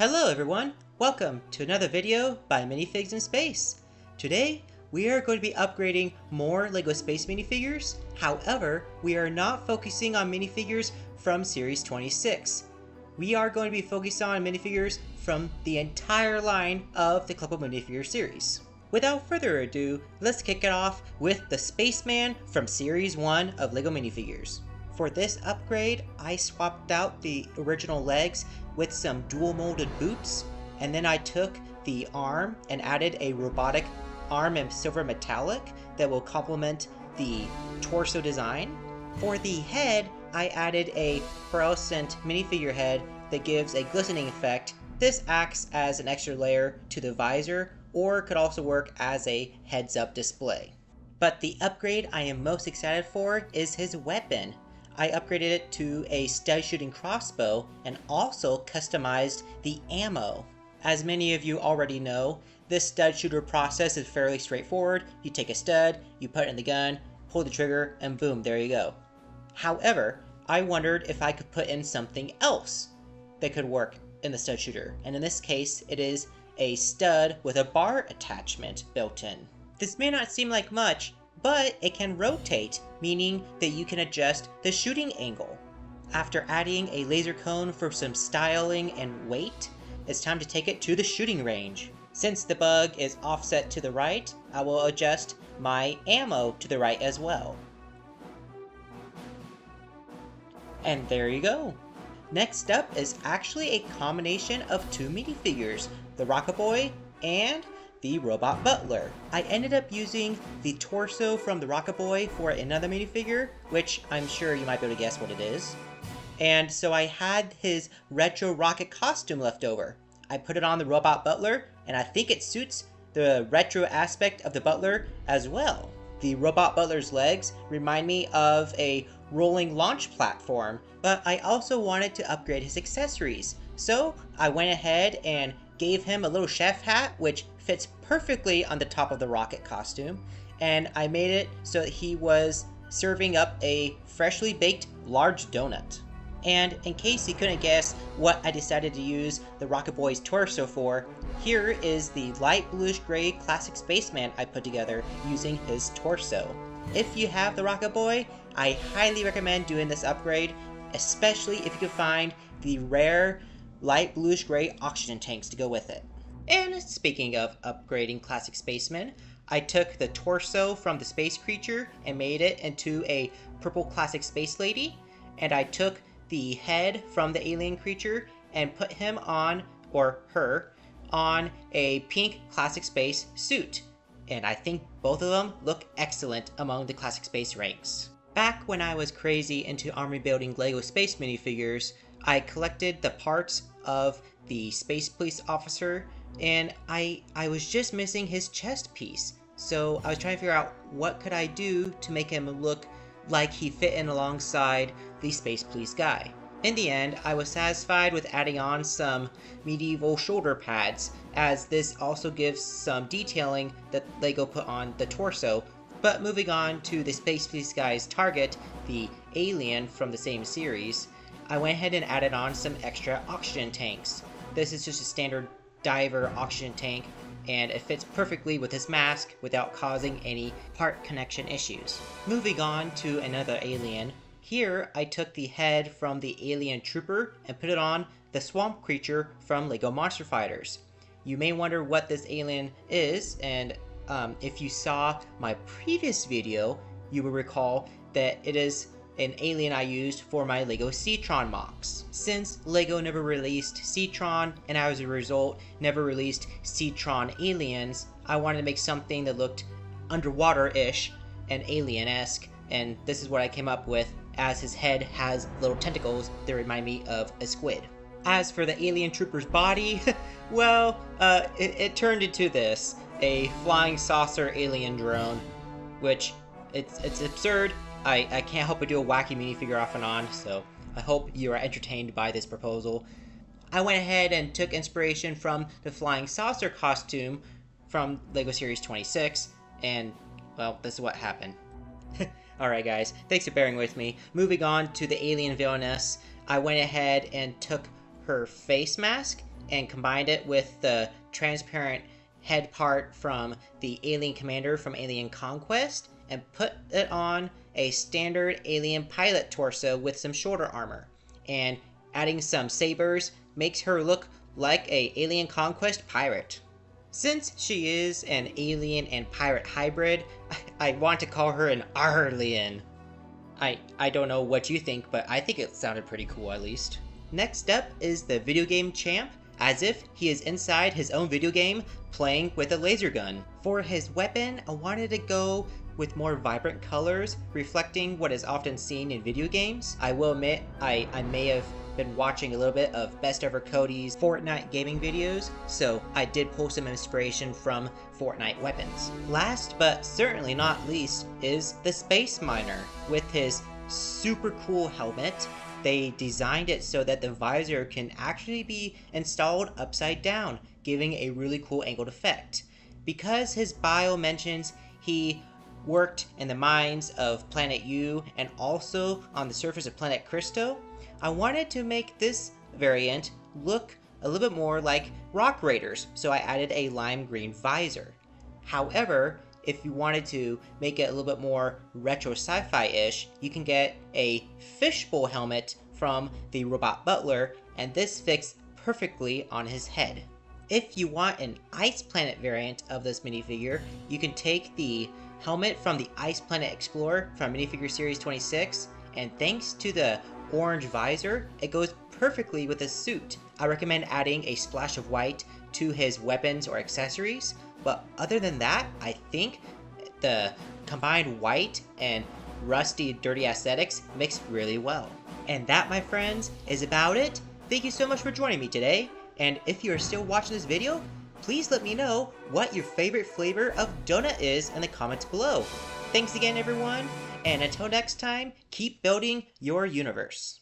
Hello everyone, welcome to another video by Minifigs in Space. Today we are going to be upgrading more LEGO Space minifigures. However, we are not focusing on minifigures from Series 26. We are going to be focused on minifigures from the entire line of the Collectable Minifigures Series. Without further ado, let's kick it off with the Spaceman from Series 1 of LEGO Minifigures. For this upgrade, I swapped out the original legs with some dual molded boots, and then I took the arm and added a robotic arm in silver metallic that will complement the torso design. For the head, I added a fluorescent minifigure head that gives a glistening effect. This acts as an extra layer to the visor, or could also work as a heads-up display. But the upgrade I am most excited for is his weapon. I upgraded it to a stud shooting crossbow and also customized the ammo. As many of you already know, this stud shooter process is fairly straightforward. You take a stud, you put it in the gun, pull the trigger, and boom, there you go. However, I wondered if I could put in something else that could work in the stud shooter, and in this case it is a stud with a bar attachment built in. This may not seem like much, but it can rotate, meaning that you can adjust the shooting angle. After adding a laser cone for some styling and weight, it's time to take it to the shooting range. Since the bug is offset to the right, I will adjust my ammo to the right as well. And there you go. Next up is actually a combination of two minifigures, the Rocket Boy and the Robot Butler. I ended up using the torso from the Rocket Boy for another minifigure, which I'm sure you might be able to guess what it is. And so I had his retro rocket costume left over. I put it on the Robot Butler, and I think it suits the retro aspect of the Butler as well. The Robot Butler's legs remind me of a rolling launch platform, but I also wanted to upgrade his accessories. So I went ahead and gave him a little chef hat, which fits perfectly on the top of the rocket costume, and I made it so that he was serving up a freshly baked large donut. And in case you couldn't guess what I decided to use the Rocket Boy's torso for, here is the light bluish gray classic Spaceman I put together using his torso. If you have the Rocket Boy, I highly recommend doing this upgrade, especially if you can find the rare light bluish gray oxygen tanks to go with it. And speaking of upgrading classic Spacemen, I took the torso from the space creature and made it into a purple classic space lady, and I took the head from the alien creature and put him on, or her, on a pink classic space suit. And I think both of them look excellent among the classic space ranks. Back when I was crazy into army building LEGO Space minifigures, I collected the parts of the Space Police Officer, and I was just missing his chest piece. So I was trying to figure out what could I do to make him look like he fit in alongside the Space Police guy. In the end, I was satisfied with adding on some medieval shoulder pads, as this also gives some detailing that LEGO put on the torso. But moving on to the Space Police guy's target, the alien from the same series, I went ahead and added on some extra oxygen tanks. This is just a standard diver oxygen tank, and it fits perfectly with his mask without causing any part connection issues. Moving on to another alien, here I took the head from the alien trooper and put it on the swamp creature from LEGO Monster Fighters. You may wonder what this alien is, and if you saw my previous video, you will recall that it is an alien I used for my LEGO Seatron mocks. Since LEGO never released Seatron, and as a result never released Seatron aliens, I wanted to make something that looked underwater-ish and alien-esque, and this is what I came up with, as his head has little tentacles that remind me of a squid. As for the alien trooper's body, well, it turned into this, a flying saucer alien drone, which it's absurd. I can't help but do a wacky minifigure off and on, so I hope you are entertained by this proposal. I went ahead and took inspiration from the flying saucer costume from LEGO Series 26, and, well, this is what happened. Alright guys, thanks for bearing with me. Moving on to the alien Villainess, I went ahead and took her face mask and combined it with the transparent head part from the alien commander from Alien Conquest and put it on a standard alien pilot torso with some shoulder armor. And adding some sabers makes her look like a Alien Conquest pirate. Since she is an alien and pirate hybrid, I want to call her an Arlien. I don't know what you think, but I think it sounded pretty cool at least. Next up is the video game champ, as if he is inside his own video game playing with a laser gun. For his weapon, I wanted to go with more vibrant colors, reflecting what is often seen in video games. I will admit, I may have been watching a little bit of Best Ever Cody's Fortnite gaming videos, so I did pull some inspiration from Fortnite weapons. Last but certainly not least is the Space Miner. With his super cool helmet, they designed it so that the visor can actually be installed upside down, giving a really cool angled effect. Because his bio mentions he worked in the mines of Planet U and also on the surface of Planet Cristo, I wanted to make this variant look a little bit more like Rock Raiders, so I added a lime green visor. However, if you wanted to make it a little bit more retro sci-fi-ish, you can get a fishbowl helmet from the Robot Butler, and this fits perfectly on his head. If you want an Ice Planet variant of this minifigure, you can take the helmet from the Ice Planet Explorer from Minifigures Series 26, and thanks to the orange visor, it goes perfectly with his suit. I recommend adding a splash of white to his weapons or accessories, but other than that, I think the combined white and rusty, dirty aesthetics mix really well. And that, my friends, is about it. Thank you so much for joining me today, and if you are still watching this video, please let me know what your favorite flavor of donut is in the comments below. Thanks again, everyone, and until next time, keep building your universe.